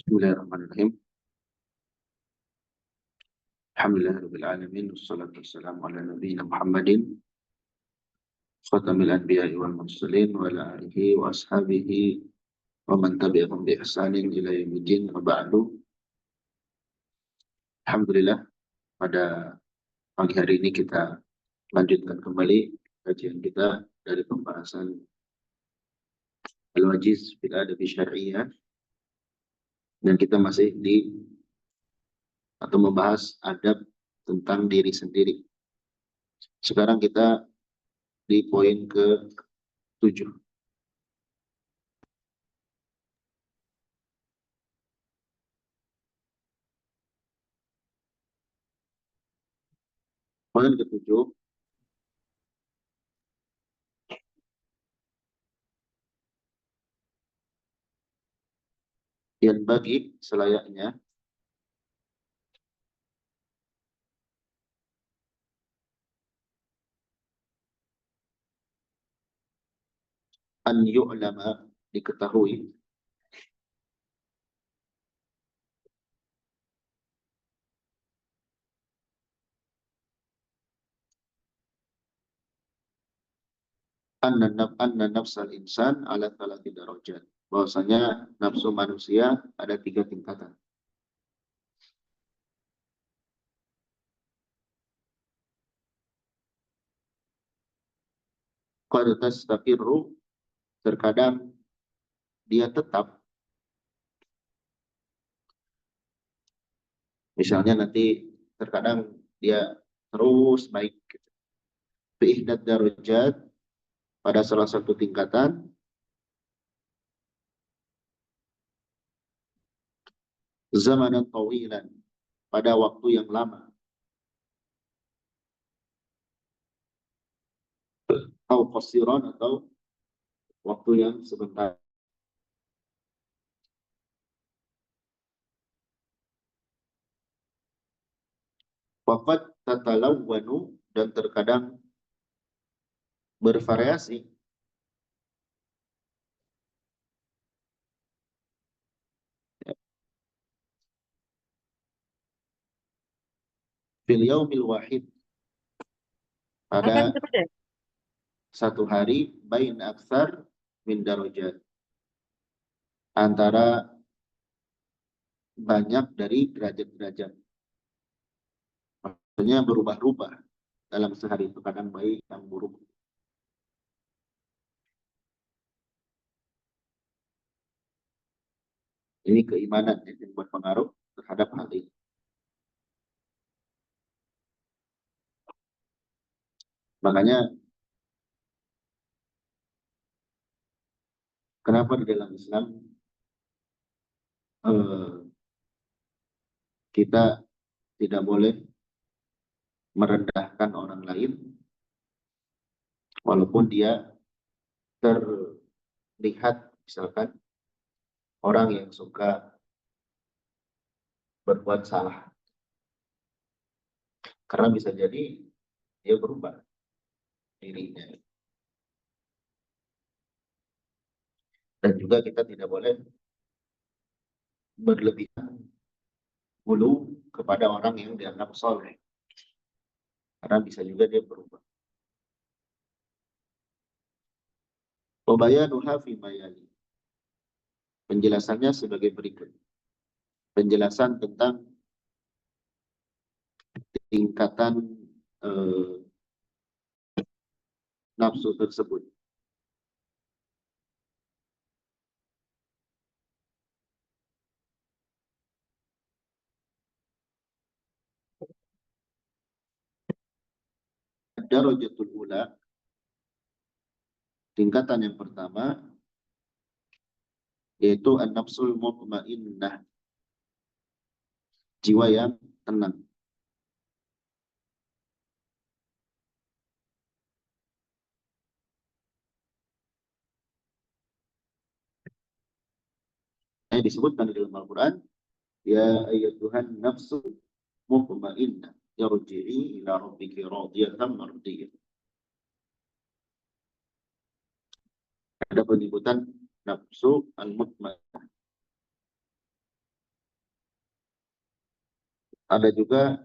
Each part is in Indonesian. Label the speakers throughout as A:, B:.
A: Bismillahirrahmanirrahim. Alhamdulillahirabbil alamin wassalatu wassalamu ala nabiyyina Muhammadin khatamil anbiya'i wal mursalin wa ala alihi wa ashabihi wa man tabi'ahum bi ihsanin ila yaumiddin wa ba'du. Alhamdulillah, pada pagi hari ini kita lanjutkan kembali kajian kita dari pembahasan Al-Wajiz fil Adab Syar'iyyah, dan kita masih membahas adab tentang diri sendiri. Sekarang kita di poin ke-7. Poin ke-7, yang bagi selayaknya an yu'lama, diketahui, anna nafsal insan ala thalathi darajat, bahwasanya nafsu manusia ada 3 tingkatan. Qad tastaqirru, terkadang dia tetap, misalnya nanti terkadang dia terus baik. Fi ihdad darajat, pada salah satu tingkatan, zamanan tawilan, pada waktu yang lama, atau qasiran, atau waktu yang sebentar. Waqad tatalawwanu, dan terkadang bervariasi, fil yaumil wahid, pada satu hari, bain aksar min darajat, antara banyak dari derajat-derajat. Maksudnya berubah-ubah dalam sehari itu, kadang baik, kadang buruk. Ini keimanan yang berpengaruh terhadap hal ini. Makanya kenapa di dalam Islam kita tidak boleh merendahkan orang lain walaupun dia terlihat misalkan orang yang suka berbuat salah, karena bisa jadi dia berubah dirinya. Dan juga kita tidak boleh berlebihan dulu kepada orang yang dianggap soleh, karena bisa juga dia berubah. Wabayanuha fi mayali, penjelasannya sebagai berikut. Penjelasan tentang tingkatan nafsu tersebut. Darajatul ula, tingkatan yang pertama, yaitu an-nafsul mutmainnah, jiwa yang tenang. Disebutkan di dalam Al-Quran, ya ayyatuhan nafsu mutmainnah, yarji'i ila rabbiki radiyatan mardiyah. Ada penyebutan nafsu al-mutmainnah. Ada juga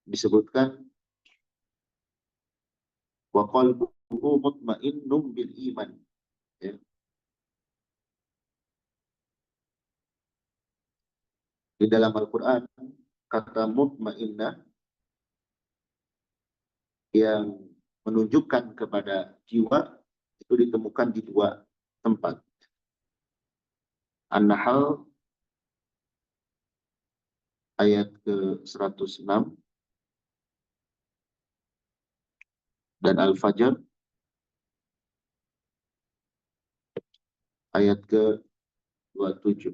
A: disebutkan wa qalbuhu mutmainnun bil iman. Ya. Di dalam Al-Quran kata mutmainnah yang menunjukkan kepada jiwa itu ditemukan di dua tempat. An-Nahl ayat ke-106 dan Al-Fajr ayat ke-27.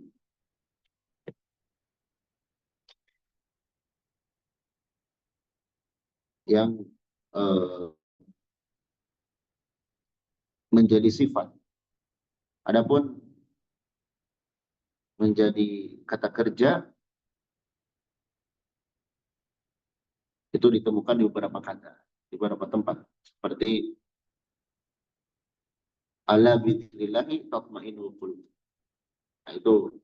A: Yang menjadi sifat. Adapun menjadi kata kerja itu ditemukan di beberapa kata, di beberapa tempat. Seperti ala bidzikrillahi tatmainnul qulub. Nah, itu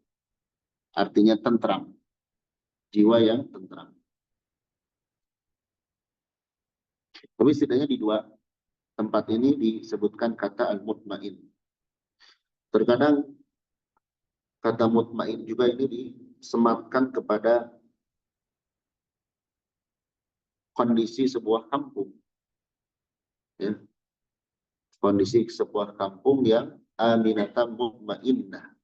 A: artinya tentram, jiwa yang tentram. Tapi setidaknya di dua tempat ini disebutkan kata al-mutmain. Terkadang kata mutmain juga ini disematkan kepada kondisi sebuah kampung. Ya. Kondisi sebuah kampung yang aminatan mutmainnah,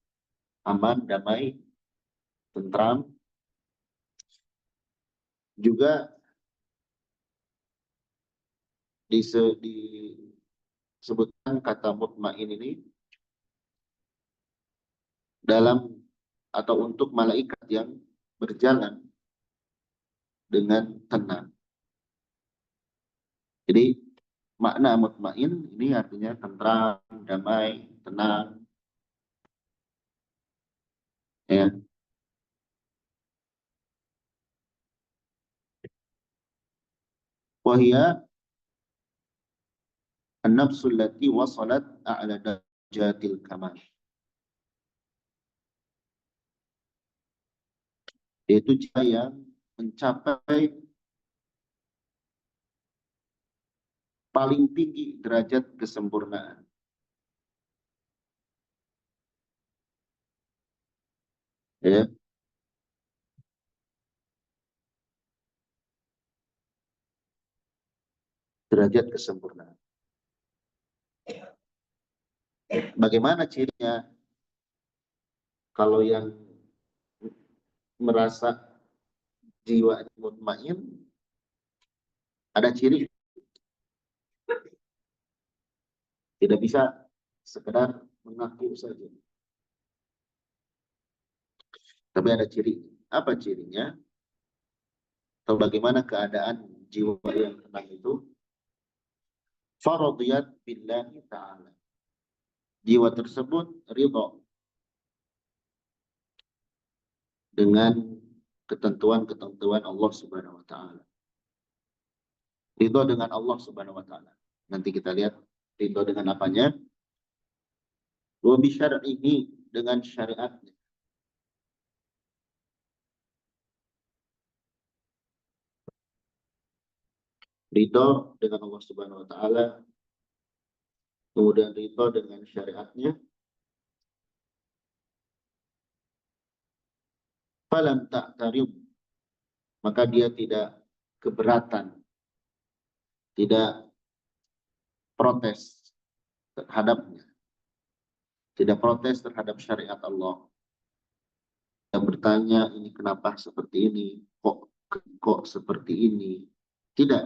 A: aman, damai, tentram. Juga disebutkan kata mutmain ini dalam atau untuk malaikat yang berjalan dengan tenang. Jadi makna mutmain ini artinya tentram, damai, tenang. Ya. Wahia an-nafsul lati wasalat a'la darajatil kamal. Yaitu jiwa yang mencapai paling tinggi derajat kesempurnaan. Ya. Derajat kesempurnaan. Bagaimana cirinya? Kalau yang merasa jiwa mutmain, ada ciri. Tidak bisa sekedar mengaku saja. Tapi ada ciri. Apa cirinya? Atau bagaimana keadaan jiwa yang tenang itu? Faradiyat billahi ta'ala. Jiwa tersebut ridho dengan ketentuan-ketentuan Allah Subhanahu wa taala. Ridho dengan Allah Subhanahu wa taala. Nanti kita lihat ridho dengan apanya? Wa bi syar'ihi, dengan syariatnya. Ridho dengan Allah Subhanahu wa taala, kemudian ridho dengan syariatnya. Falam ta'tarid, maka dia tidak keberatan, tidak protes terhadapnya, tidak protes terhadap syariat Allah. Yang bertanya, ini kenapa seperti ini, kok seperti ini. Tidak,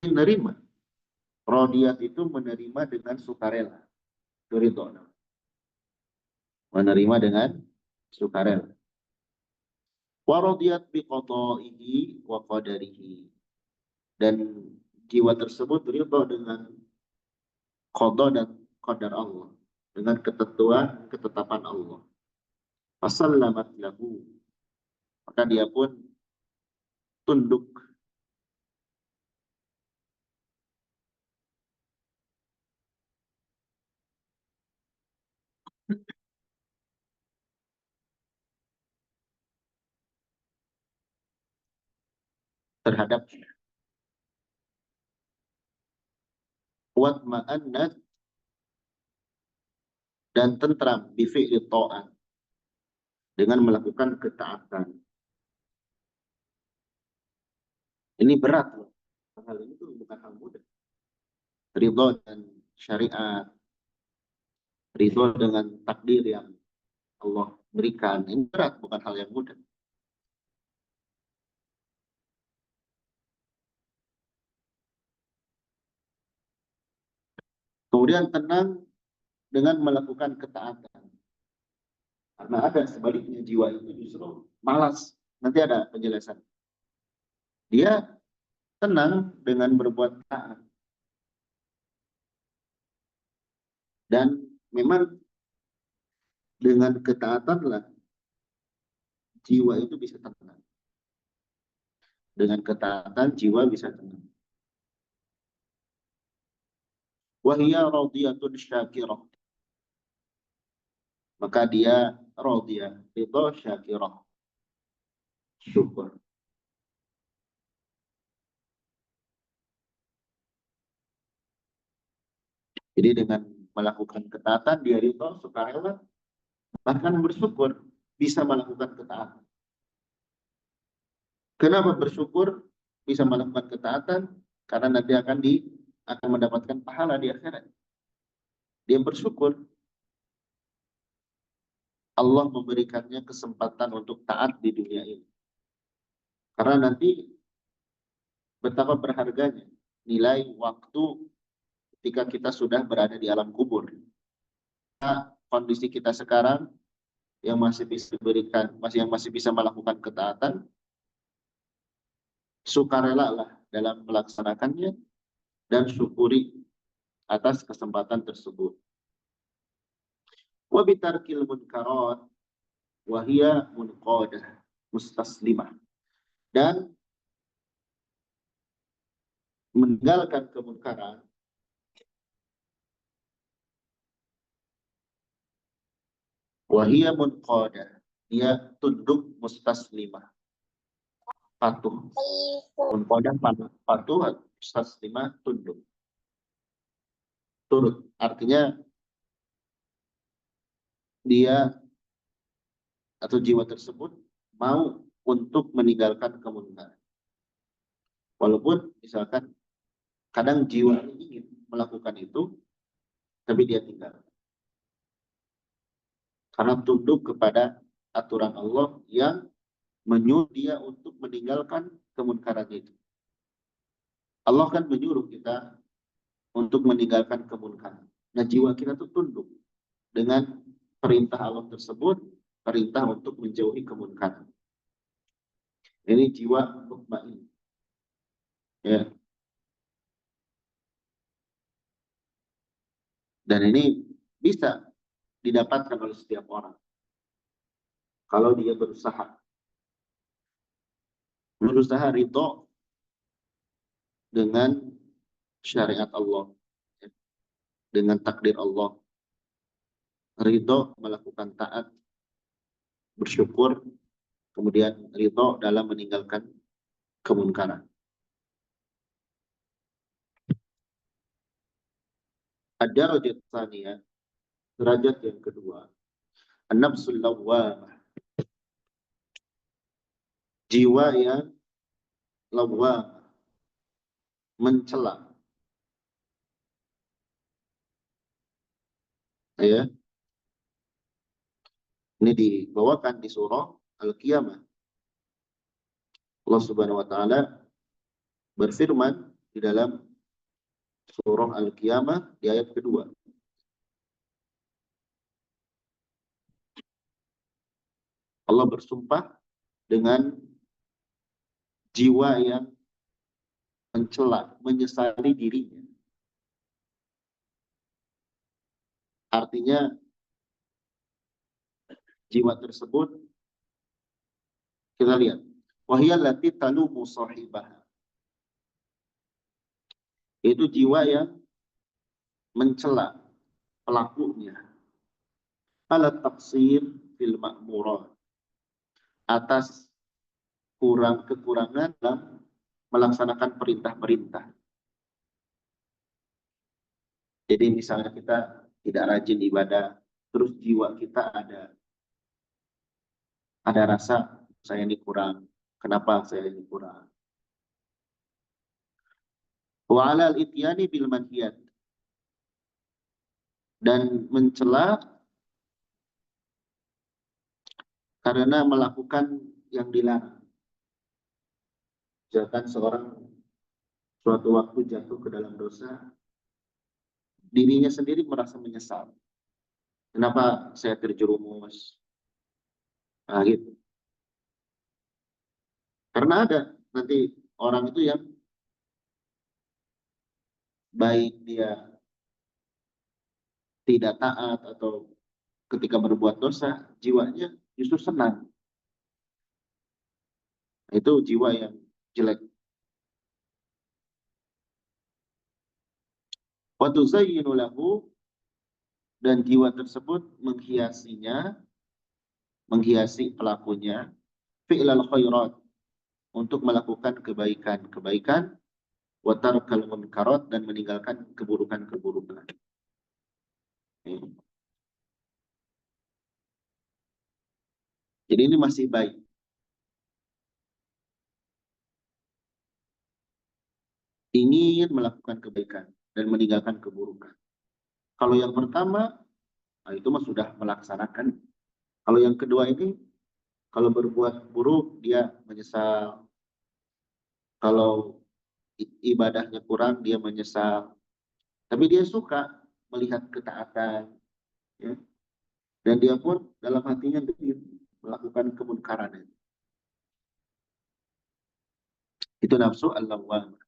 A: menerima. Rodiyat itu menerima dengan sukarela. Ridho. Menerima dengan sukarela. Warodiyat biqadaihi wa qadarihi. Dan jiwa tersebut ridho dengan qada dan qadar Allah, dengan ketentuan ketetapan Allah. Fasallamat lahu, maka dia pun tunduk. terhadap watma'annat dan tentram bifi'li ta'at dengan melakukan ketaatan. Ini berat loh. Hal ini tuh bukan hal mudah. Ridho dan syariat, ridho dengan takdir yang Allah berikan, ini berat, bukan hal yang mudah. Kemudian tenang dengan melakukan ketaatan. Karena ada sebaliknya, jiwa itu justru malas. Nanti ada penjelasan. Dia tenang dengan berbuat taat. Dan memang dengan ketaatanlah jiwa itu bisa tenang. Dengan ketaatan jiwa bisa tenang. Wahia radiyatun syakirah. Maka dia radiyah, ridho syakirah. Syukur. Jadi dengan melakukan ketaatan dia ridho, sukarela, bahkan bersyukur bisa melakukan ketaatan. Kenapa bersyukur bisa melakukan ketaatan? Karena nanti akan mendapatkan pahala di akhirat. Dia bersyukur Allah memberikannya kesempatan untuk taat di dunia ini. Karena nanti betapa berharganya nilai waktu ketika kita sudah berada di alam kubur. Nah, kondisi kita sekarang yang masih bisa melakukan ketaatan, sukarela lah dalam melaksanakannya dan syukuri atas kesempatan tersebut. Wa bitarkil munkarat wa hiya munqadah mustaslimah. Dan meninggalkan kemunkaran wa hiya munqadah, dia tunduk mustaslimah, patuh. Munqadah patuh, mustaslimah tunduk. Turut artinya dia atau jiwa tersebut mau untuk meninggalkan kemunkaran. Walaupun misalkan kadang jiwa ingin melakukan itu, tapi dia tinggal. Karena tunduk kepada aturan Allah yang menyuruh dia untuk meninggalkan kemunkaran itu. Allah kan menyuruh kita untuk meninggalkan kemunkaran. Nah, jiwa kita tuh tunduk dengan perintah Allah tersebut, perintah untuk menjauhi kemunkaran. Ini jiwa mutmain. Ya. Dan ini bisa didapatkan oleh setiap orang kalau dia berusaha ridho dengan syariat Allah, dengan takdir Allah, ridho melakukan taat, bersyukur, kemudian ridho dalam meninggalkan kemunkaran. Ad-darajat tsaniyah, derajat yang kedua, an-nafsul lawwamah, jiwa yang lawwamah, mencela. Ya. Ini dibawakan di surah Al-Qiyamah. Allah Subhanahu wa taala berfirman di dalam surah Al-Qiyamah di ayat kedua. Allah bersumpah dengan jiwa yang mencela, menyesali dirinya. Artinya jiwa tersebut, kita lihat, wahiyallati talumu sahibaha. Itu jiwa yang mencela pelakunya. Ala taqsir fil ma'murat, atas kekurangan dalam melaksanakan perintah-perintah. Jadi misalnya kita tidak rajin ibadah, terus jiwa kita ada rasa saya ini kurang. Kenapa saya ini kurang? Wa 'alal ityani bil manhiyat, dan mencela karena melakukan yang dilarang. Misalkan seorang suatu waktu jatuh ke dalam dosa, dirinya sendiri merasa menyesal. Kenapa saya terjerumus? Nah, gitu. Karena ada nanti orang itu yang baik dia tidak taat atau ketika berbuat dosa, jiwanya justru senang. Itu jiwa yang jelek. Wa tuzayyinu lahu, dan jiwa tersebut menghiasi pelakunya fi'lal khairat, untuk melakukan kebaikan-kebaikan, wa tarkal munkarat, dan meninggalkan keburukan-keburukan. Jadi ini masih baik. Ingin melakukan kebaikan dan meninggalkan keburukan. Kalau yang pertama, nah itu mah sudah melaksanakan. Kalau yang kedua ini, kalau berbuat buruk dia menyesal. Kalau ibadahnya kurang dia menyesal. Tapi dia suka melihat ketaatan, ya. Dan dia pun dalam hatinya melakukan kemunkaran. Itu nafsu al-lawwamah.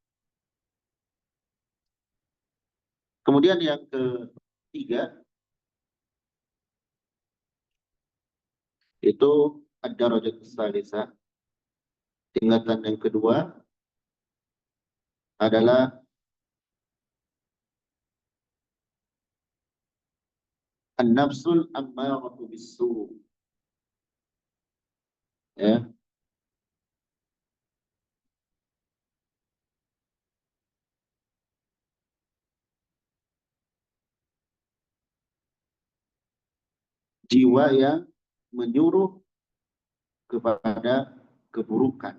A: Kemudian yang ketiga itu ad-darajat as-salisah. Tingkatan yang kedua adalah an-nafsul ammaratu bis-su'. Ya, jiwa yang menyuruh kepada keburukan.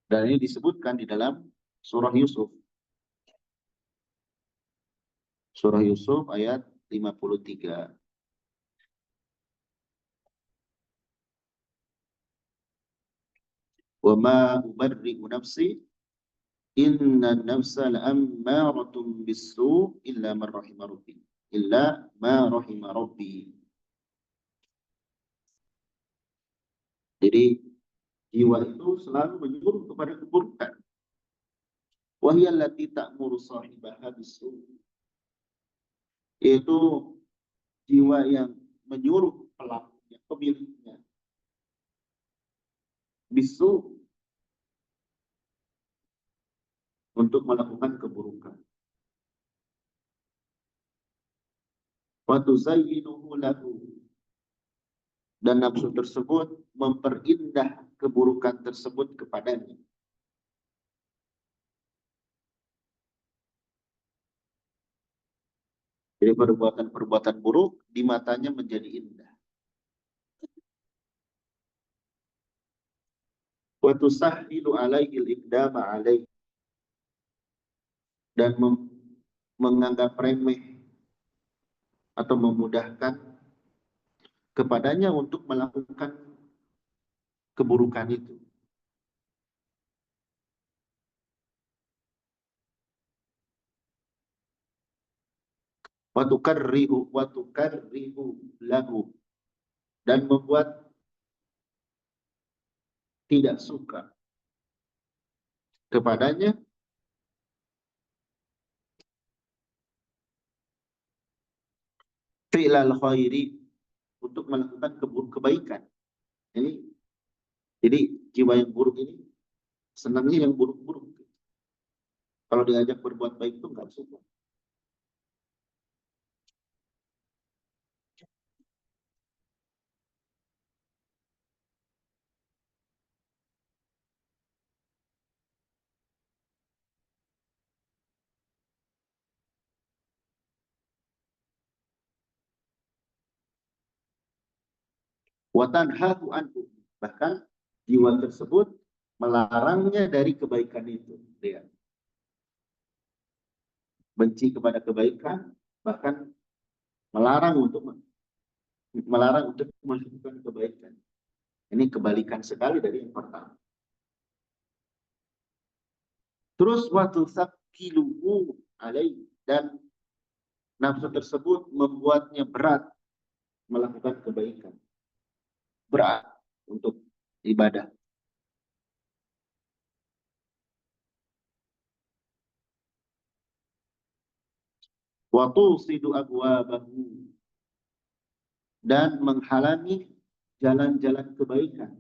A: Dan ini disebutkan di dalam surah Yusuf. Surah Yusuf ayat 53. Wa ma ubarri'u nafsi inna nafsa la'ammaratun bis-su' illa man rahima rabbi. Illa ma rahima rabbi. Jadi jiwa itu selalu menyuruh kepada keburukan. Wa hiya allati ta'muru sahibaha bis-su'. Yaitu jiwa yang menyuruh pelakunya, pemiliknya, bisu, untuk melakukan keburukan. Wa tuzayyinuhu lahu, dan nafsu tersebut memperindah keburukan tersebut kepadanya. Jadi perbuatan-perbuatan buruk di matanya menjadi indah. Wa tusahhilu alaihi al-iqdama alaihi, dan menganggap remeh atau memudahkan kepadanya untuk melakukan keburukan itu. Wa tukarrihu lahu, dan membuat tidak suka kepadanya fi'lal khairi, untuk melakukan kebaikan. Ini jadi jiwa yang buruk ini senangnya yang buruk-buruk. Kalau diajak berbuat baik itu nggak suka. wa tanhahu anhu, bahkan jiwa tersebut melarangnya dari kebaikan itu. Lihat, benci kepada kebaikan, bahkan melarang untuk melakukan kebaikan. Ini kebalikan sekali dari yang pertama. Terus waktu sakiluhu alaih, dan nafsu tersebut membuatnya berat melakukan kebaikan, berat untuk ibadah. Waktu sidu abwabahu, dan menghalangi jalan-jalan kebaikan,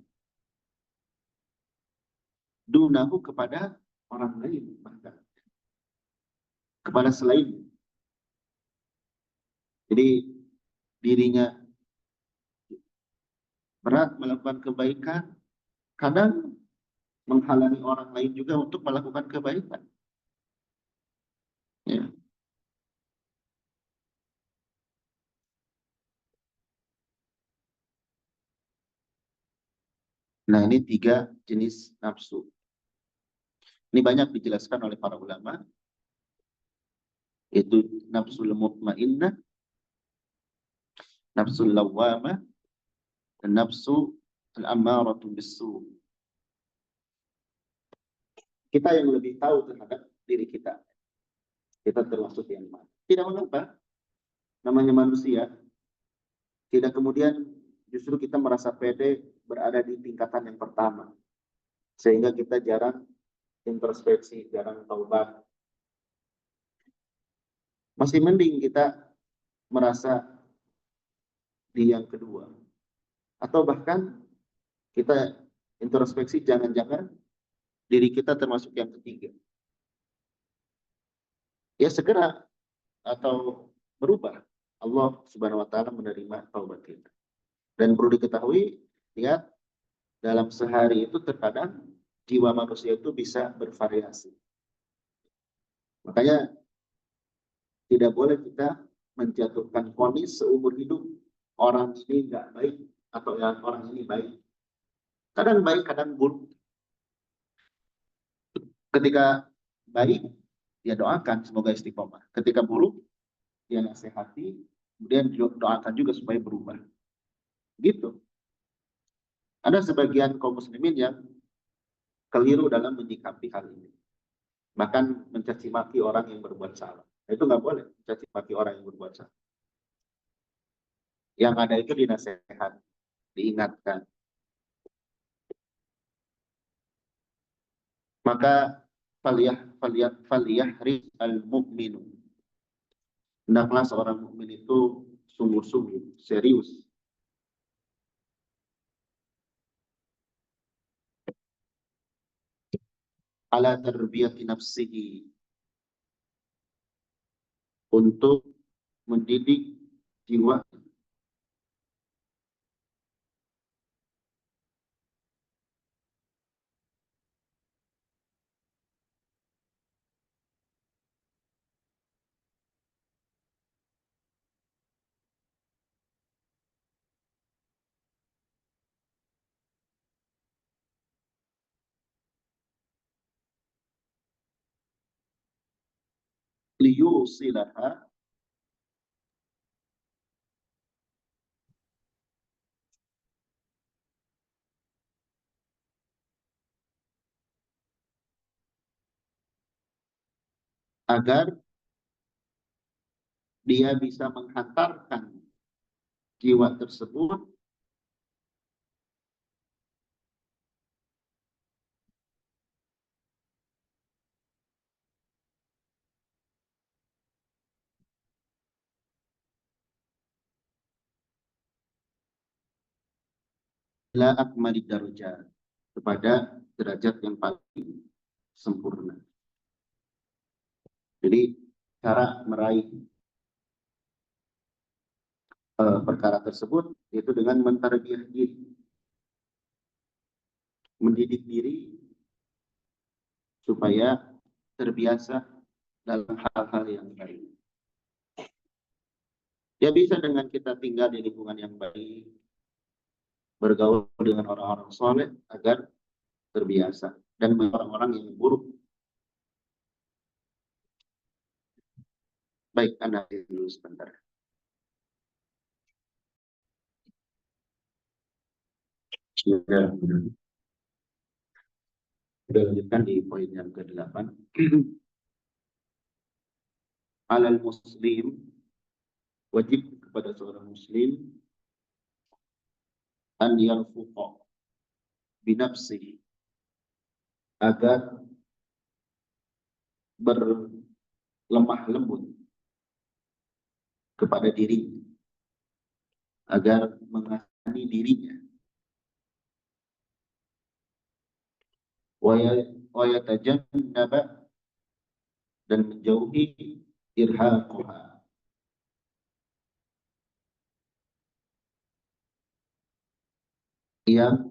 A: dunahu, kepada orang lain, bahkan kepada selain. Jadi dirinya berat melakukan kebaikan, kadang menghalangi orang lain juga untuk melakukan kebaikan. Ya. Nah, ini 3 jenis nafsu. Ini banyak dijelaskan oleh para ulama, yaitu nafsul mutmainnah, nafsul lawwamah, dan nafsu al-ammaratu bis-su. Kita yang lebih tahu terhadap diri kita. Kita termasuk yang mana. Tidak mengapa, namanya manusia. Tidak kemudian justru kita merasa pede berada di tingkatan yang pertama. Sehingga kita jarang introspeksi, jarang taubat. Masih mending kita merasa di yang kedua. Atau bahkan kita introspeksi, jangan-jangan diri kita termasuk yang ketiga. Ya segera atau berubah. Allah Subhanahu wa taala menerima taubat kita. Dan perlu diketahui, lihat, dalam sehari itu terkadang jiwa manusia itu bisa bervariasi. Makanya tidak boleh kita menjatuhkan vonis seumur hidup orang ini nggak baik atau yang orang ini baik. Kadang baik, kadang buruk. Ketika baik, dia doakan semoga istiqomah. Ketika buruk, dia nasihati, kemudian doakan juga supaya berubah. Gitu. Ada sebagian kaum muslimin yang keliru dalam menyikapi hal ini. Bahkan mencaci maki orang yang berbuat salah. Itu nggak boleh, mencaci maki orang yang berbuat salah. Yang ada itu dinasihat, diingatkan. Maka faliyahri al-mu'minu. Hendaklah seorang mukmin itu sungguh-sungguh, serius. Ala tarbiyati nafsihi. Untuk mendidik jiwa. Liyusilaha, agar dia bisa menghantarkan jiwa tersebut ila akmali darajat, kepada derajat yang paling sempurna. Jadi cara meraih perkara tersebut yaitu dengan mentarbiyah diri, mendidik diri supaya terbiasa dalam hal-hal yang baik. Ya bisa dengan kita tinggal di lingkungan yang baik, bergaul dengan orang-orang soleh agar terbiasa, dan orang-orang yang buruk. Baik, Anda dulu sebentar. Sudah lanjutkan di poin yang ke-8. Alal muslim, wajib kepada seorang muslim an yarfuqa binafsihi, agar berlemah lembut kepada diri, agar mengasihani dirinya, wa yatajannaba, dan menjauhi irhaqaha, yang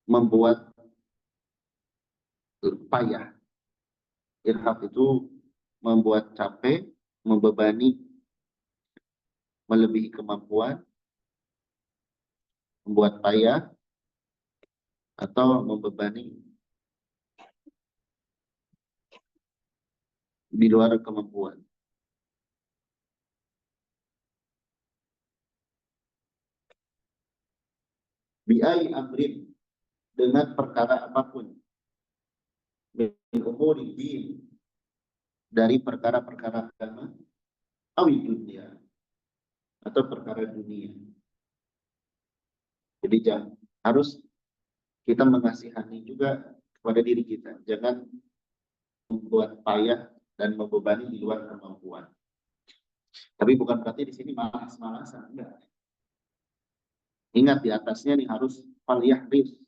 A: membuat payah. Irhaq itu membuat capek, membebani, melebihi kemampuan, membuat payah, atau membebani di luar kemampuan. Bi'ai amrin, dengan perkara apapun, min umuri din, dari perkara-perkara agama, awi dunia, atau perkara dunia. Jadi harus kita mengasihani juga kepada diri kita, jangan membuat payah dan membebani di luar kemampuan. Tapi bukan berarti di sini malas-malasan, enggak. Ingat, di atasnya nih harus falyahdis,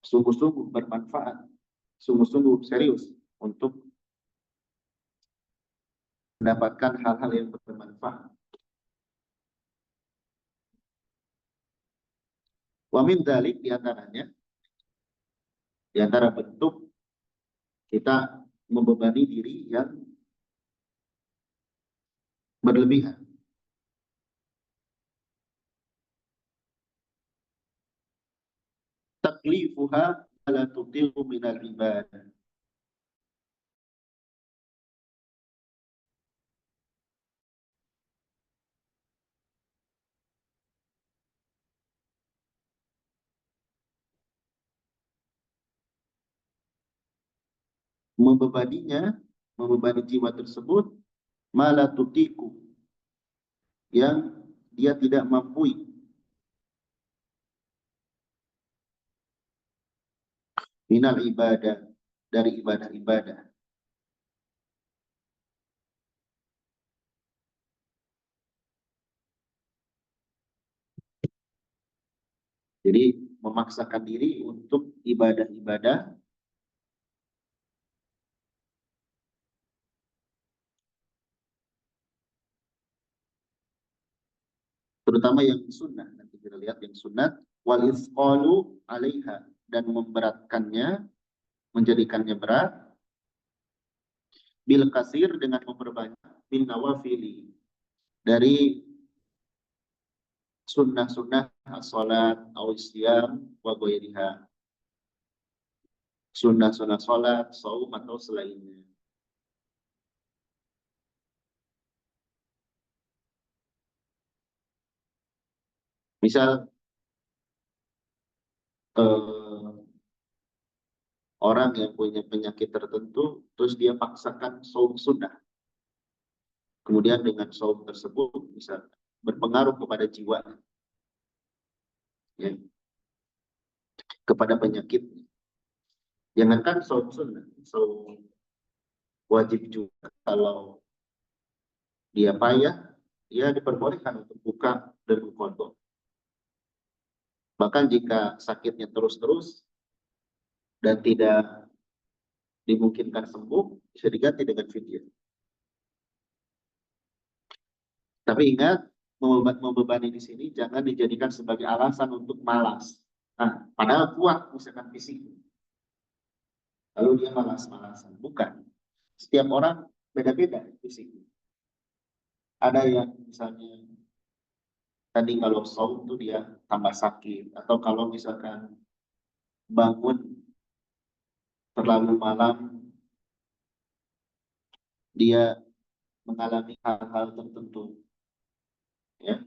A: sungguh-sungguh bermanfaat, sungguh-sungguh serius untuk mendapatkan hal-hal yang bermanfaat. Wa min dzalik, di antara bentuk kita membebani diri yang berlebihan, taklifuha ala tutiqu minal ibadah, membebani jiwa tersebut, mala tutiku, yang dia tidak mampu, minal ibadah, dari ibadah-ibadah. Jadi memaksakan diri untuk ibadah-ibadah terutama yang sunnah. Nanti kita lihat yang sunnah, wal isqalu 'alaiha, dan memberatkannya, menjadikannya berat, bil kasir, dengan memperbanyak, min nawafili, dari sunnah-sunnah as-salat aw siyam wa ghairiha, sunnah-sunnah salat, saum, atau selainnya. Misal orang yang punya penyakit tertentu, terus dia paksakan saum sunnah, kemudian dengan saum tersebut bisa berpengaruh kepada jiwa, ya, kepada penyakit. Jangankan saum sunnah, saum wajib juga, kalau dia payah, dia diperbolehkan untuk buka dan qadha. Bahkan jika sakitnya terus-terus dan tidak dimungkinkan sembuh, bisa diganti dengan fidyah. Tapi ingat, membebani di sini jangan dijadikan sebagai alasan untuk malas. Nah, padahal kuat misalkan fisik, lalu dia malas-malasan. Bukan. Setiap orang beda-beda fisik. Ada yang misalnya tadi kalau saum tuh dia tambah sakit, atau kalau misalkan bangun terlalu malam, dia mengalami hal-hal tertentu, ya.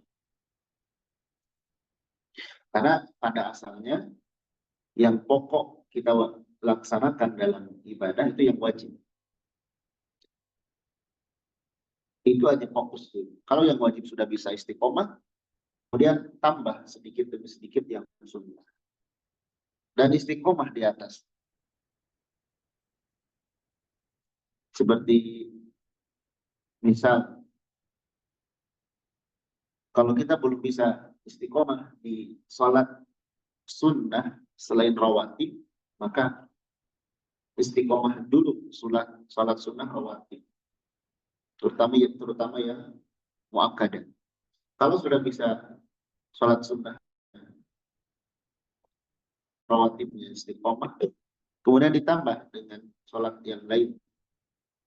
A: Karena pada asalnya yang pokok kita laksanakan dalam ibadah itu yang wajib. Itu aja fokus dulu. Kalau yang wajib sudah bisa istiqomah, kemudian tambah sedikit demi sedikit yang sunnah. Dan istiqomah di atas. Seperti misal, kalau kita belum bisa istiqomah di sholat sunnah selain rawatib, maka istiqomah dulu sholat sunnah rawatib. Terutama yang muakkadah. Kalau sudah bisa sholat sunnah rawatibnya istiqomah, kemudian ditambah dengan sholat yang lain.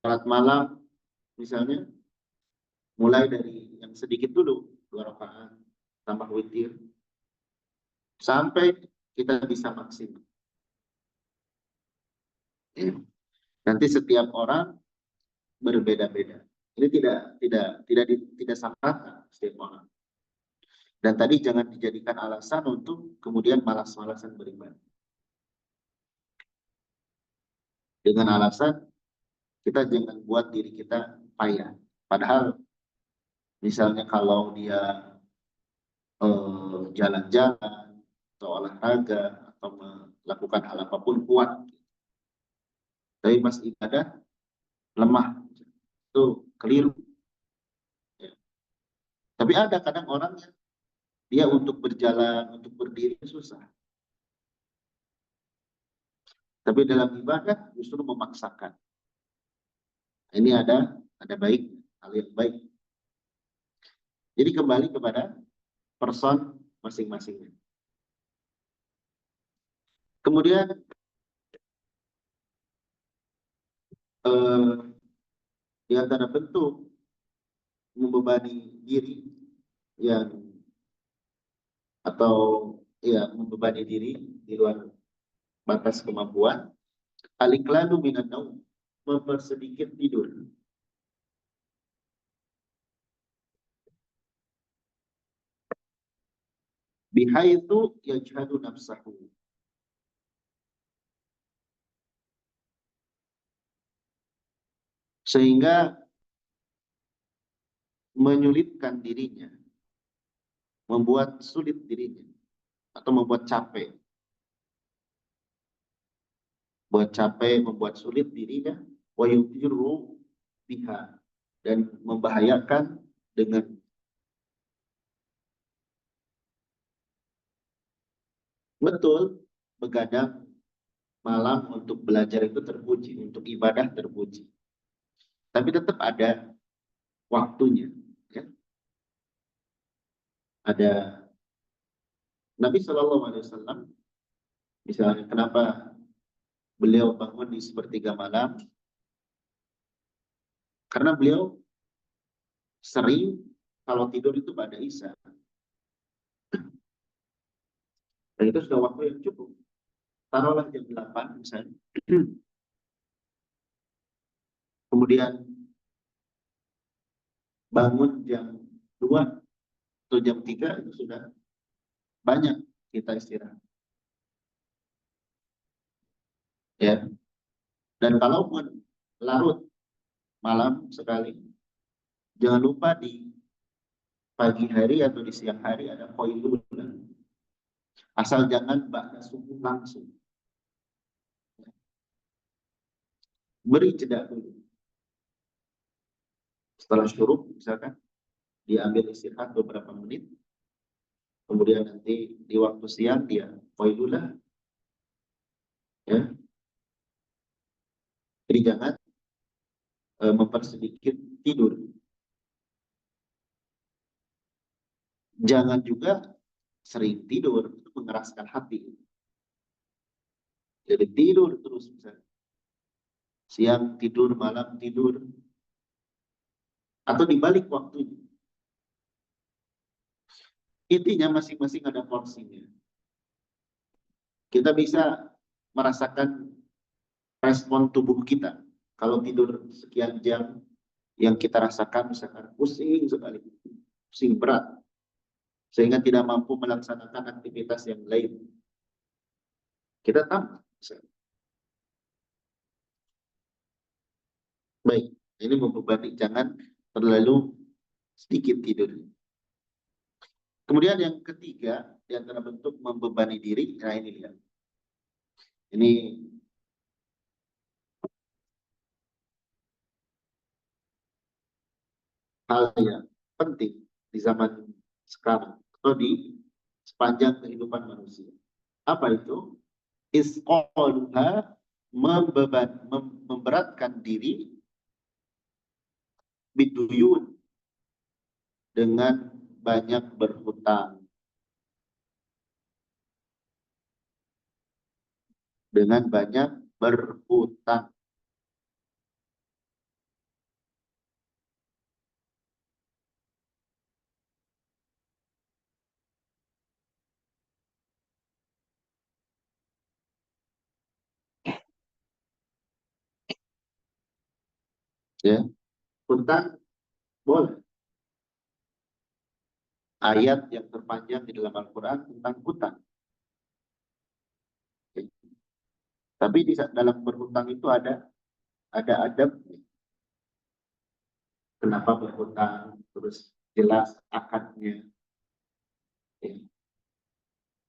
A: Sholat malam misalnya, mulai dari yang sedikit dulu, 2 rakaat, tambah witir, sampai kita bisa maksimal. Ya. Nanti setiap orang berbeda-beda. Ini tidak sama setiap orang. Dan tadi jangan dijadikan alasan untuk kemudian malas-malasan beribadah. Dengan alasan kita jangan buat diri kita payah. Padahal misalnya kalau dia jalan-jalan atau olahraga atau melakukan hal apapun kuat, tapi pas ibadah lemah, itu keliru. Ya. Tapi ada kadang orang yang dia untuk berjalan, untuk berdiri susah. Tapi dalam ibadah justru memaksakan. Ini ada baik, hal yang baik. Jadi kembali kepada person masing-masing. Kemudian di antara bentuk membebani diri yang atau ya membebani diri di luar batas kemampuan, aliklanu minan naum, mempersedikit tidur. Bihaitsu yajhadu nafsahu, sehingga menyulitkan dirinya, membuat sulit dirinya, atau membuat capek. Buat capek, membuat sulit dirinya, wa yudiru biha, dan membahayakan dengan betul begadang malam untuk belajar itu terpuji, untuk ibadah terpuji. Tapi tetap ada waktunya. Ya. Ada Nabi Shallallahu Alaihi Wasallam, misalnya kenapa beliau bangun di sepertiga malam? Karena beliau sering kalau tidur itu pada Isya. Dan itu sudah waktu yang cukup. Taruhlah jam 8 misalnya. Kemudian bangun jam 2 atau jam 3 itu sudah banyak kita istirahat. Ya. Dan kalaupun larut malam sekali, jangan lupa di pagi hari atau di siang hari ada qailul. Asal jangan ba'da subuh langsung. Beri jeda dulu. Setelah syuruk misalkan, diambil istirahat beberapa menit, kemudian nanti di waktu siang dia qailulah, ya. Jadi jangan mempersedikit tidur. Jangan juga sering tidur, itu mengeraskan hati. Jadi tidur terus misalnya. Siang tidur, malam tidur, atau dibalik waktunya. Intinya masing-masing ada porsinya. Kita bisa merasakan respon tubuh kita. Kalau tidur sekian jam, yang kita rasakan misalkan pusing sekali, pusing berat, sehingga tidak mampu melaksanakan aktivitas yang lain. Kita tambah. Baik, ini membebani, jangan terlalu sedikit tidur. Kemudian yang ketiga, di antara bentuk membebani diri, nah ini lihat. Ini hal yang penting di zaman sekarang atau di sepanjang kehidupan manusia. Apa itu? Isqaluha, memberatkan diri biduyun, dengan banyak berhutang. Dengan banyak berhutang. Ya, hutang boleh. Ayat yang terpanjang di dalam Al-Quran tentang hutang. Ya. Tapi di dalam berhutang itu ada adab. Kenapa berhutang, terus jelas akadnya. Ya.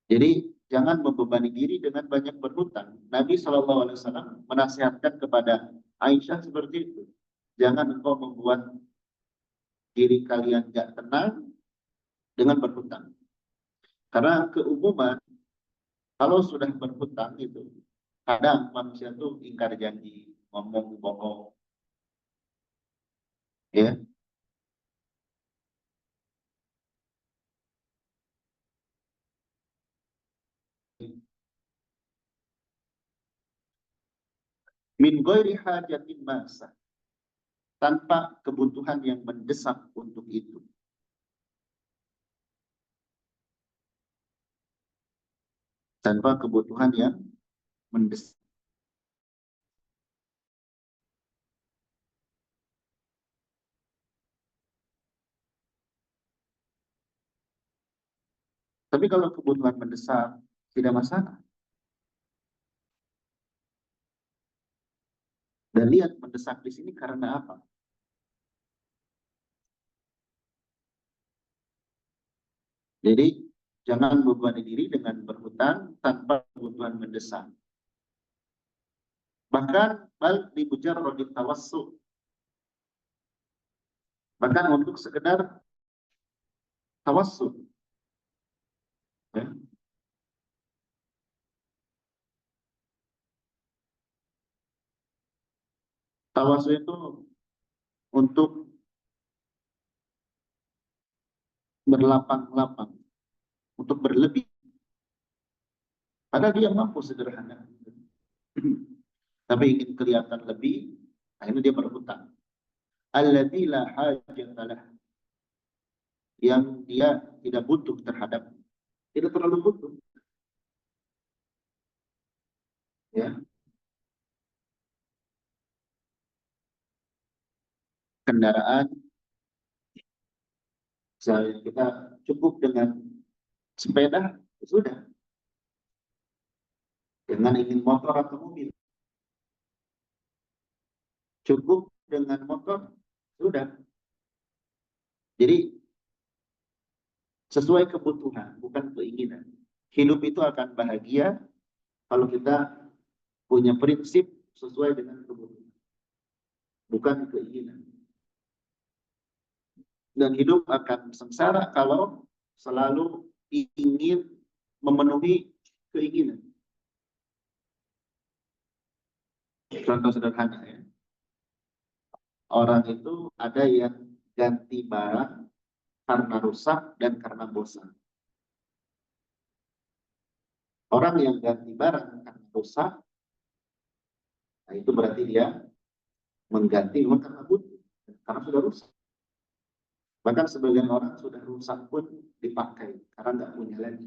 A: Jadi jangan membebani diri dengan banyak berhutang. Nabi SAW menasihatkan kepada Aisyah seperti itu. Jangan engkau membuat diri kalian gak tenang dengan berhutang. Karena keumuman, kalau sudah berhutang itu, kadang manusia tuh ingkar janji, ngomong bohong. Ya. Min ghairi hajatin masa, tanpa kebutuhan yang mendesak untuk itu. Tanpa kebutuhan yang mendesak. Tapi kalau kebutuhan mendesak, tidak masalah. Dan lihat mendesak di sini karena apa? Jadi jangan membebani diri dengan berhutang tanpa kebutuhan mendesak. Bahkan bal di mujarradit tawassu. Bahkan untuk sekedar tawassul. Ya. Tawassul itu untuk berlapang-lapang, untuk berlebih. Padahal dia mampu sederhana. Tapi ingin kelihatan lebih, akhirnya dia berhutang. Alladzi la hajatalah, yang dia tidak butuh terhadap, tidak terlalu butuh. Ya, kendaraan, misalnya kita cukup dengan sepeda, sudah. Jangan ingin motor atau mobil. Cukup dengan motor, sudah. Jadi sesuai kebutuhan, bukan keinginan. Hidup itu akan bahagia kalau kita punya prinsip sesuai dengan kebutuhan, bukan keinginan. Dan hidup akan sengsara kalau selalu ingin memenuhi keinginan. Contoh sederhana ya. Orang itu ada yang ganti barang karena rusak dan karena bosan. Orang yang ganti barang karena rusak, nah itu berarti dia mengganti karena butuh, karena sudah rusak. Bahkan sebagian orang sudah rusak pun dipakai karena nggak punya lagi.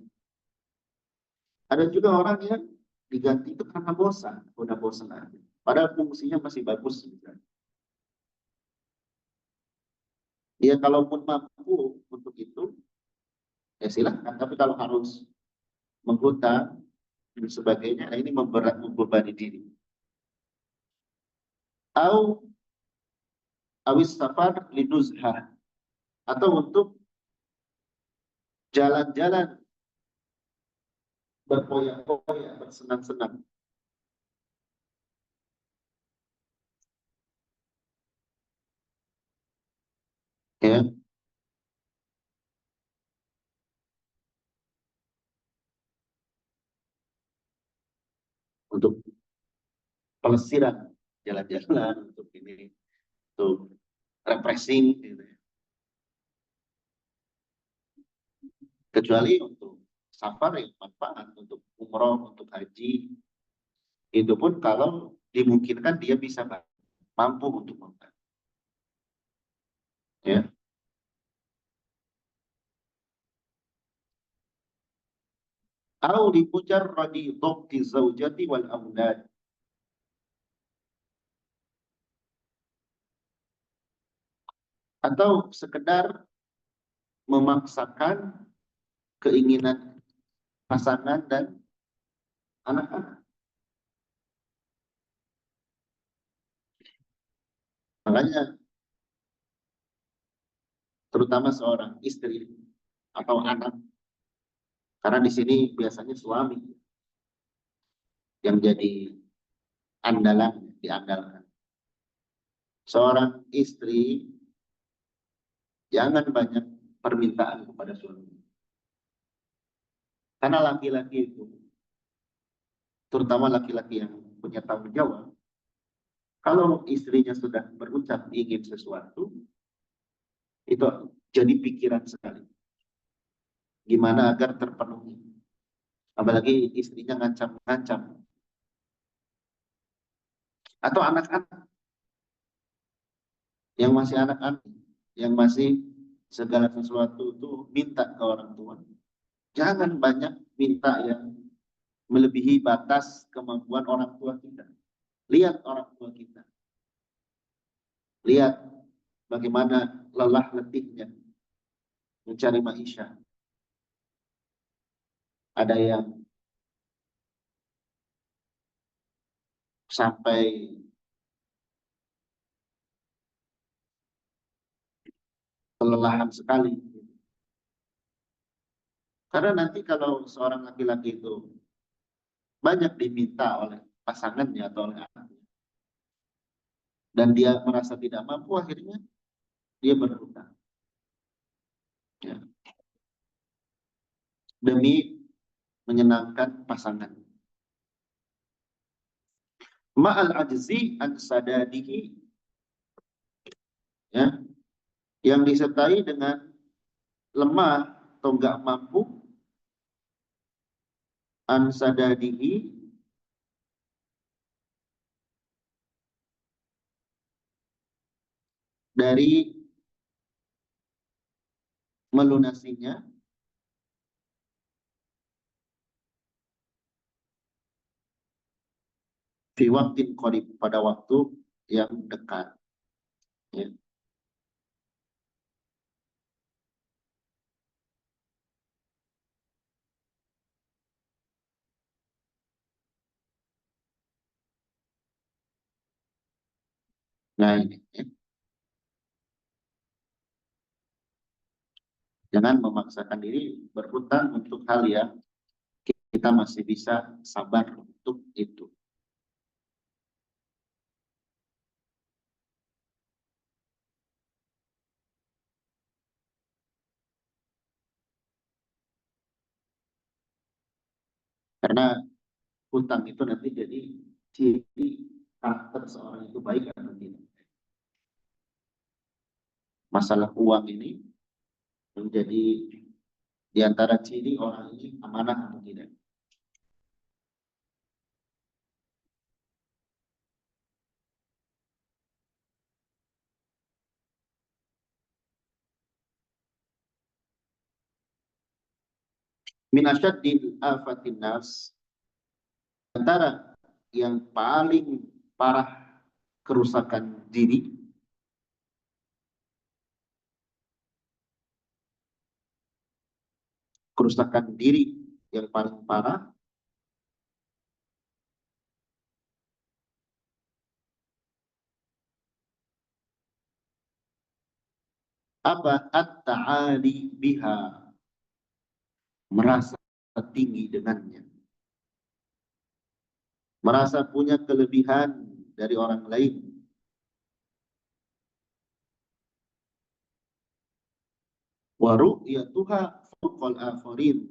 A: Ada juga orang yang diganti itu karena bosan, udah bosan aja. Padahal fungsinya masih bagus. Misalnya. Dia kalaupun mampu untuk itu, ya silahkan. Tapi kalau harus menghutang dan sebagainya, nah ini membebani diri. Au awis safar linuzha, atau untuk jalan-jalan berpoya-poya, bersenang-senang. Ya, untuk pelesiran, jalan-jalan, untuk ini, untuk refreshing, gitu ya. Kecuali untuk safar yang manfaat, untuk umroh, untuk haji, itu pun kalau dimungkinkan dia bisa mampu untuk membantu. Ya. Au dipujar radi dhokti zaujati wal aulad, atau sekedar memaksakan keinginan pasangan dan anak-anak. Makanya terutama seorang istri atau anak, karena di sini biasanya suami yang jadi andalan, diandalkan. Seorang istri jangan banyak permintaan kepada suami. Karena laki-laki itu, terutama laki-laki yang punya tanggung jawab, kalau istrinya sudah berucap ingin sesuatu, itu jadi pikiran sekali. Gimana agar terpenuhi. Apalagi istrinya ngancam-ngancam. Atau anak-anak yang masih anak-anak, yang masih segala sesuatu itu minta ke orang tua. Jangan banyak minta yang melebihi batas kemampuan orang tua kita. Lihat orang tua kita. Lihat bagaimana lelah letihnya mencari maisha. Ada yang sampai kelelahan sekali. Karena nanti kalau seorang laki-laki itu banyak diminta oleh pasangannya atau oleh anaknya, dan dia merasa tidak mampu, akhirnya dia berhutang. Ya. Demi menyenangkan pasangan. Ma'al ajzi an sadadihi, ya, yang disertai dengan lemah atau enggak mampu an sadadihi, dari melunasinya fi waktin qarib, pada waktu yang dekat. Ya. Nah ini, ya. Jangan memaksakan diri berhutang untuk hal yang kita masih bisa sabar untuk itu. Karena hutang itu nanti jadi ciri karakter seorang itu baik atau tidak. Masalah uang ini menjadi di antara ciri orang ini amanah atau tidak. min asyaddil afatin nafs, antara yang paling parah kerusakan diri, kerusakan diri yang paling parah, apa? At-ta'ali biha, merasa tinggi dengannya, merasa punya kelebihan dari orang lain, wa ru'yatuha fawqal akharin,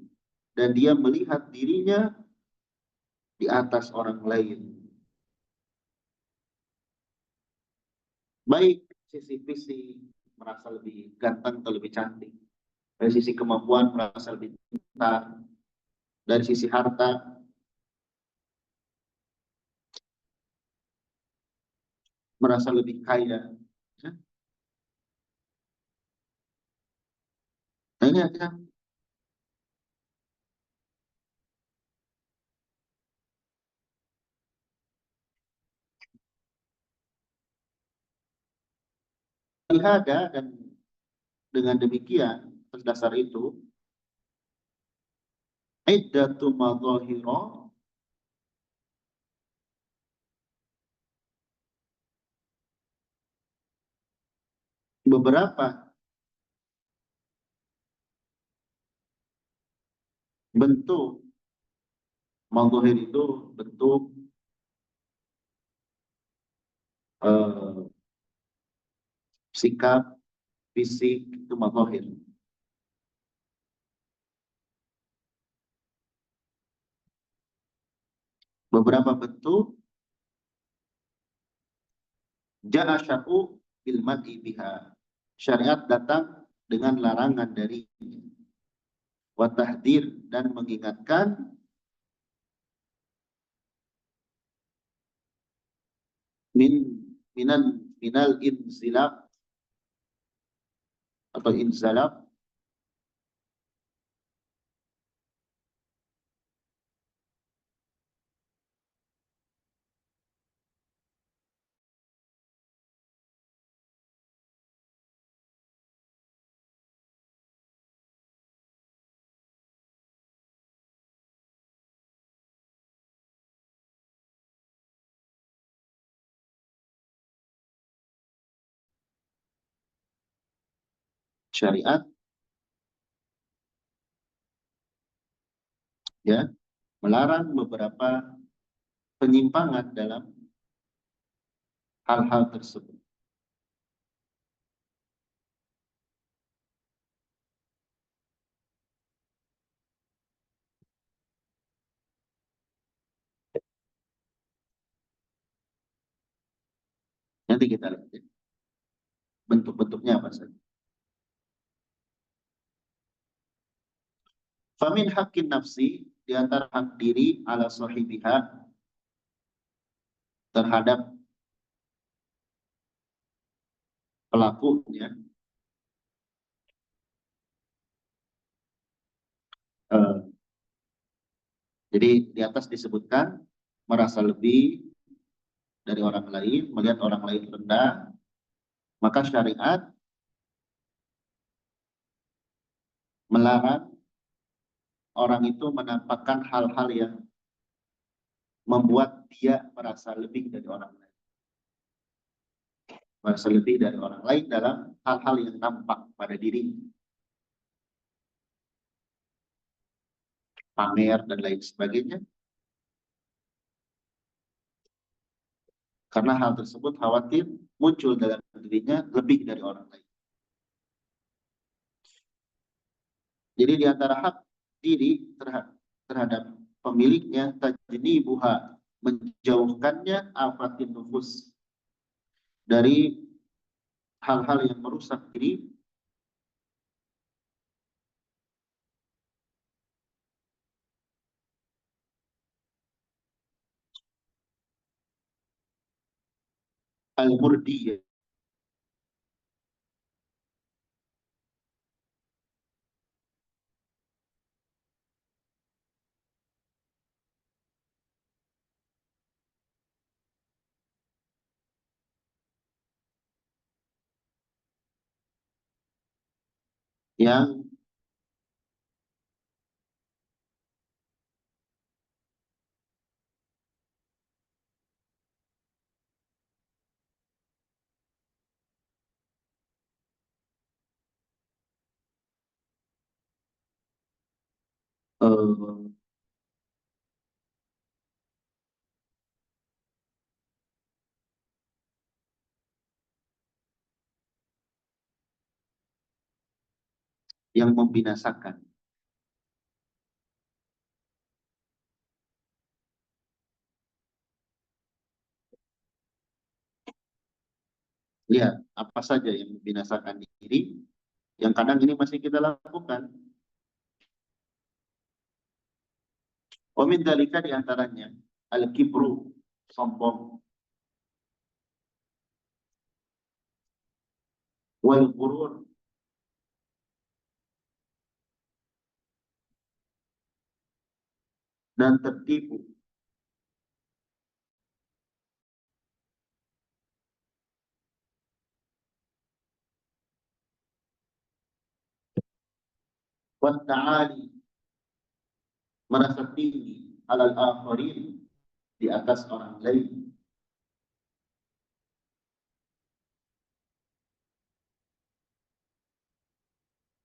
A: dan dia melihat dirinya di atas orang lain, baik sisi fisik merasa lebih ganteng atau lebih cantik, dari sisi kemampuan merasa lebih pintar, dari sisi harta merasa lebih kaya. Ya. Nah, ini aja ada, dan dengan demikian atas dasar itu iddatu madhahira, beberapa bentuk. Madhahir itu bentuk eh, sikap fisik, itu madhahir. Beberapa bentuk ja'a syar'u bil mad'i biha, syariat datang dengan larangan dari wa tahdir, dan mengingatkan min minal minal inzilab atau inzalab, syariat ya melarang beberapa penyimpangan dalam hal-hal tersebut. Nanti kita lihat ya, bentuk-bentuknya apa saja. Famin hakin nafsi, di antara hak diri ala sahibiha, terhadap pelakunya, eh, jadi di atas disebutkan merasa lebih dari orang lain, melihat orang lain rendah, maka syariat melarang orang itu menampakkan hal-hal yang membuat dia merasa lebih dari orang lain, merasa lebih dari orang lain dalam hal-hal yang nampak pada diri, pamer dan lain sebagainya, karena hal tersebut khawatir muncul dalam dirinya lebih dari orang lain. Jadi di antara hak diri terhadap pemiliknya tajnibuha, menjauhkannya afatin nufus, dari hal-hal yang merusak diri, al-murdiyah, yang eh, yang membinasakan. Lihat apa saja yang membinasakan diri, yang kadang ini masih kita lakukan. Wa min dzalika diantaranya al-kibru, sombong, wal ghurur, dan tertipu, wa ta'ali, merasa tinggi, alal akharin, di atas orang lain,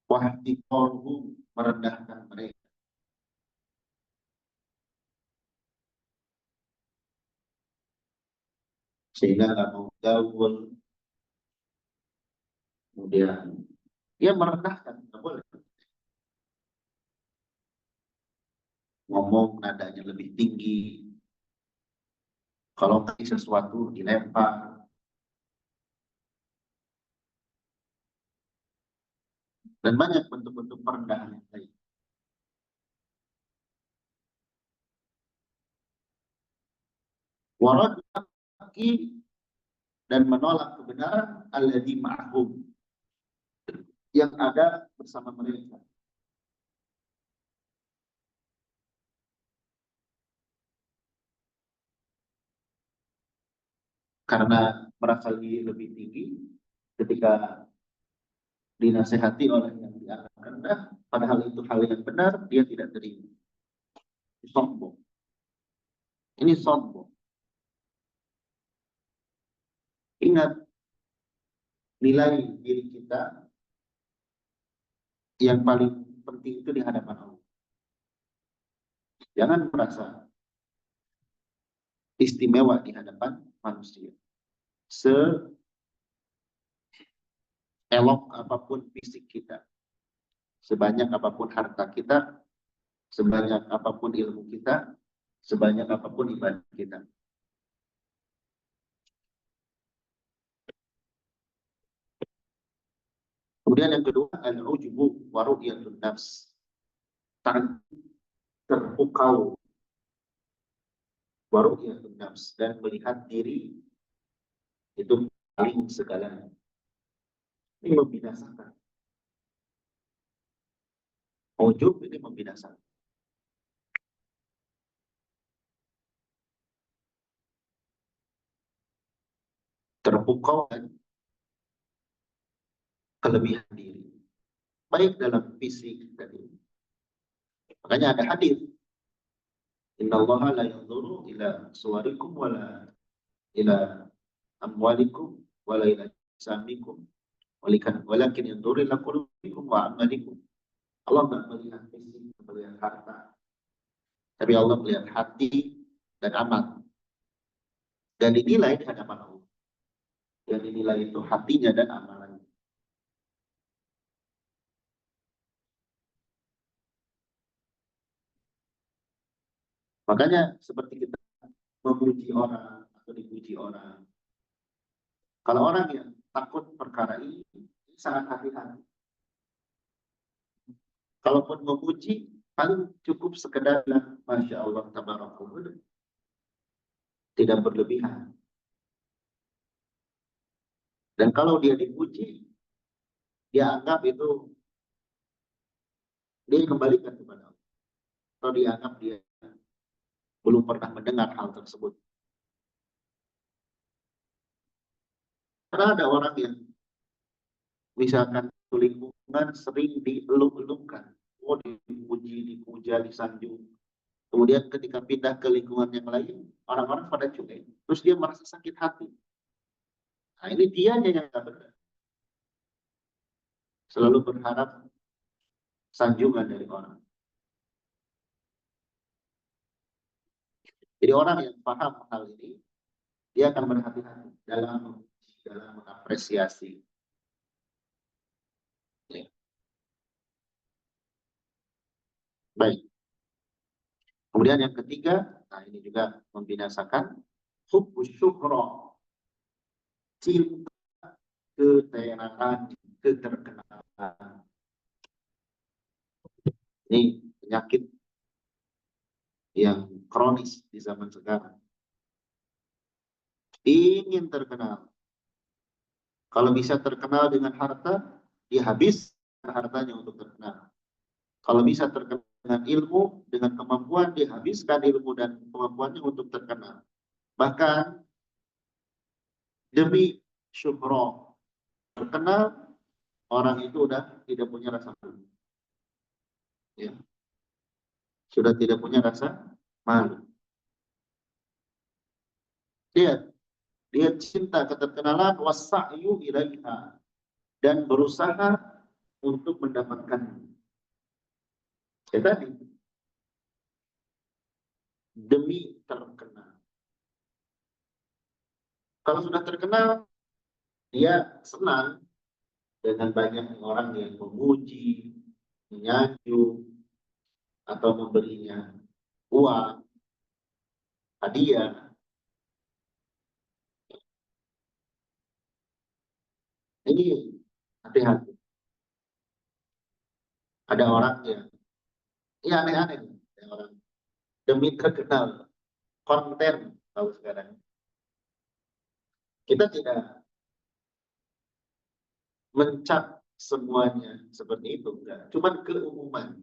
A: wa ihtiqaruhum, merendahkan mereka, sehingga nggak mau gaul, kemudian ya merendahkan, nggak boleh ngomong nadanya lebih tinggi, kalau ngasih sesuatu dilempar, dan banyak bentuk-bentuk perendahan yang lain. Waradaki, dan menolak kebenaran alladzi ma'hum, yang ada bersama mereka. Karena merasa diri lebih tinggi, ketika dinasehati oleh yang dianggap rendah, padahal itu hal yang benar, dia tidak terima. Sombong. Ini sombong. Ingat, nilai diri kita yang paling penting itu di hadapan Allah. Jangan merasa istimewa di hadapan manusia. Seelok apapun fisik kita, sebanyak apapun harta kita, sebanyak apapun ilmu kita, sebanyak apapun ibadah kita. Kemudian yang kedua, al-ujubu wa ru'yatun nafs. Terpukau, wa ru'yatun nafs, dan melihat diri itu paling segalanya. Ini membinasakan. Ujub ini membinasakan. Terpukau dan kelebihan diri, baik dalam fisik dan ilmu. Makanya ada hadis, innallaha la yanzuru ila suwarikum wala ila amwalikum wala ila samikum walakin yanzuru ila qulubikum wa amalikum. Allah tidak melihat fisik, melihat harta, tapi Allah melihat hati dan amal. Dan dinilai di hadapan Allah. Dan dinilai itu hatinya dan amalannya. Makanya seperti kita memuji orang atau dipuji orang. Kalau orang yang takut perkara ini sangat hati-hati. Kalaupun memuji, paling cukup sekedar Masya Allah, tabarakallah. Tidak berlebihan. Dan kalau dia dipuji, dia anggap itu, dia kembalikan kepada Allah. Atau dianggap dia belum pernah mendengar hal tersebut. Karena ada orang yang misalkan lingkungan sering dieluk-elukan, oh dipuji, dipuja, disanjung. Kemudian ketika pindah ke lingkungan yang lain, orang-orang pada cuek, terus dia merasa sakit hati. Nah ini dianya yang nggak benar. Selalu berharap sanjungan dari orang. Jadi orang yang paham hal ini, dia akan berhati-hati dalam mengapresiasi. Ya. Baik. Kemudian yang ketiga, nah ini juga membinasakan hubbus syuhra, cinta ketenaran, keterkenalan. Ini penyakit yang kronis di zaman sekarang. Ingin terkenal. Kalau bisa terkenal dengan harta, dia habis hartanya untuk terkenal. Kalau bisa terkenal dengan ilmu, dengan kemampuan, dia habiskan ilmu dan kemampuannya untuk terkenal. Bahkan demi syuhra, terkenal, orang itu udah tidak punya rasa malu. Ya. Sudah tidak punya rasa malu. Dia cinta keterkenalan, wasa'yu ilaiha, dan berusaha untuk mendapatkan. Ya tadi, demi terkenal. Kalau sudah terkenal, dia senang dengan banyak orang yang memuji, menyanjung, atau memberinya uang, hadiah. Ini hati-hati. Ada orang yang ya aneh-aneh. Ada orang demi terkenal, konten tahu sekarang. Kita tidak mencap semuanya seperti itu, enggak. Cuman keumuman.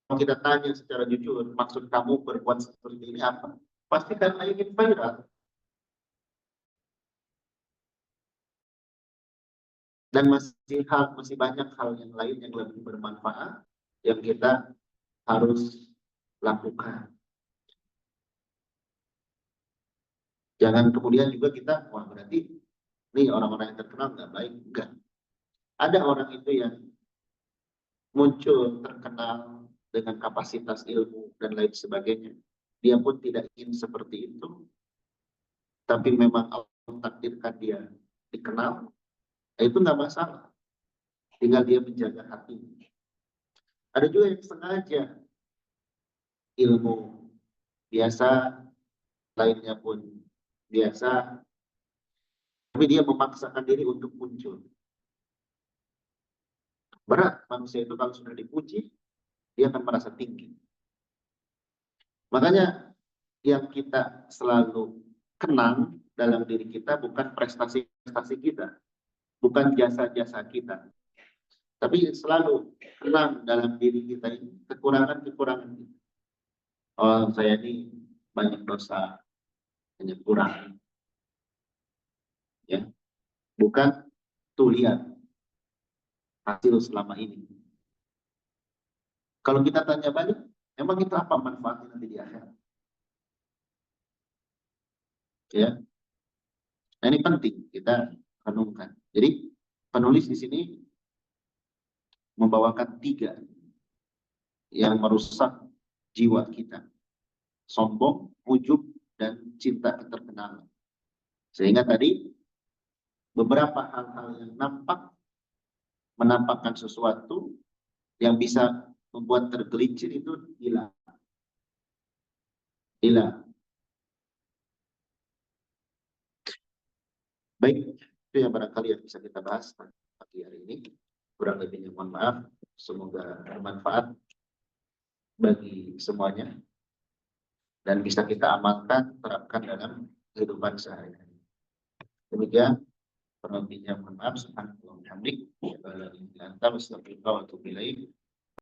A: Kalau kita tanya secara jujur, maksud kamu berbuat seperti ini apa? Pasti karena ingin viral. Dan masih banyak hal yang lain yang lebih bermanfaat yang kita harus lakukan. Jangan kemudian juga kita, wah berarti nih orang-orang yang terkenal nggak baik. Enggak. Ada orang itu yang muncul terkenal dengan kapasitas ilmu dan lain sebagainya. Dia pun tidak ingin seperti itu. Tapi memang Allah takdirkan dia dikenal, itu nggak masalah. Tinggal dia menjaga hatinya. Ada juga yang sengaja ilmu biasa, lainnya pun biasa, tapi dia memaksakan diri untuk muncul. Berat manusia itu kalau sudah dipuji, dia akan merasa tinggi. Makanya yang kita selalu kenang dalam diri kita bukan prestasi-prestasi kita, bukan jasa-jasa kita, tapi selalu kenang dalam diri kita ini kekurangan-kekurangan kita. Oh, saya ini banyak dosa, banyak kurang. Ya, bukan tuh lihat hasil selama ini. Kalau kita tanya balik, emang itu apa manfaatnya nanti di akhirat? Ya, nah, ini penting kita renungkan. Jadi penulis di sini membawakan 3 yang merusak jiwa kita: sombong, ujub, dan cinta keterkenalan. Sehingga tadi beberapa hal-hal yang menampakkan sesuatu yang bisa membuat tergelincir itu hilang. Baik, itu yang barangkali yang bisa kita bahas pagi hari ini. Kurang lebihnya mohon maaf. Semoga bermanfaat bagi semuanya dan bisa kita amalkan, terapkan dalam kehidupan sehari-hari. Demikian, kurang lebihnya mohon maaf. Subhanallah wa bihamdik. Asyhadu an la ilaha illa anta, astaghfiruka wa atubu ilaik.